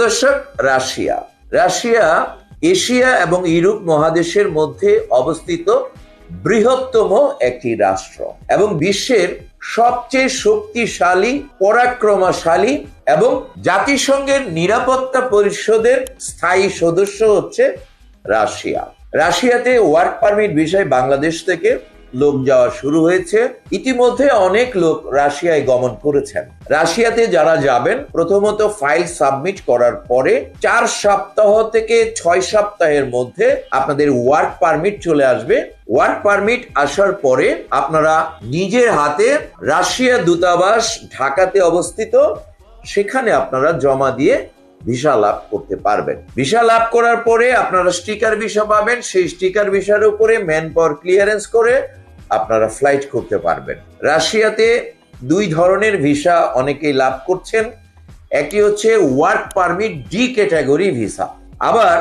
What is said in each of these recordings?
দর্শক, Russia Russia Asia এবং Europe মহাদেশের মধ্যে অবস্থিত বৃহত্তম একটি রাষ্ট্র এবং বিশ্বের সবচেয়ে শক্তিশালী, পরাক্রমশালী এবং জাতিসংঘের নিরাপত্তা পরিষদের স্থায়ী সদস্য হচ্ছে রাশিয়া। রাশিয়াতে ওয়ার্ক পারমিট ভিসায় বাংলাদেশ থেকে লোক যাওয়া শুরু হয়েছে। ইতিমধ্যে অনেক লোক রাশিয়ায় গমন করেছেন। রাশিয়াতে যারা যাবেন, প্রথমত ফাইল সাবমিট করার পরে 4 সপ্তাহ থেকে 6 সপ্তাহের মধ্যে আপনাদের ওয়ার্ক পারমিট চলে আসবে। ওয়ার্ক পারমিট আসার পরে আপনারা নিজের হাতে রাশিয়া দূতাবাস ঢাকাতে অবস্থিত, সেখানে আপনারা জমা দিয়ে ভিসা লাভ করতে পারবেন। ভিসা লাভ করার পরে আপনারা স্টিকার ভিসা পাবেন। সেই স্টিকার ভিসার উপরে ম্যান পাওয়ার ক্লিয়ারেন্স করে আপনারা ফ্লাইট করতে পারবেন। রাশিয়াতে 2 ধরনের ভিসা অনেকেই লাভ করছেন। একটি হচ্ছে work permit D category visa, আবার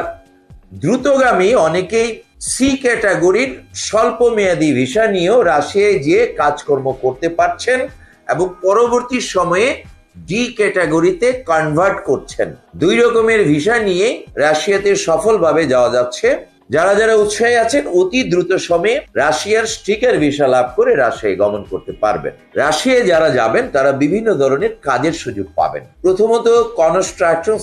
দ্রুতগামী অনেকেই সি ক্যাটাগরির স্বল্প মেয়াদী ভিসা নিয়েও রাশিয়ায় গিয়ে কাজকর্ম করতে পারছেন এবং পরবর্তী সময়ে ডি ক্যাটাগরিতে কনভার্ট করছেন। 2 রকমের ভিসা নিয়ে রাশিয়াতে সফলভাবে যাওয়া যাচ্ছে। যারা যারা উৎসাহী আছেন, অতি দ্রুত সময়ে রাশিয়ার স্টিকার ভিসা লাভ করে রাশিয়ায় গমন করতে পারবেন। রাশিয়ায় যারা যাবেন তারা বিভিন্ন ধরনের কাজের সুযোগ পাবেন। প্রথমত কনস্ট্রাকশন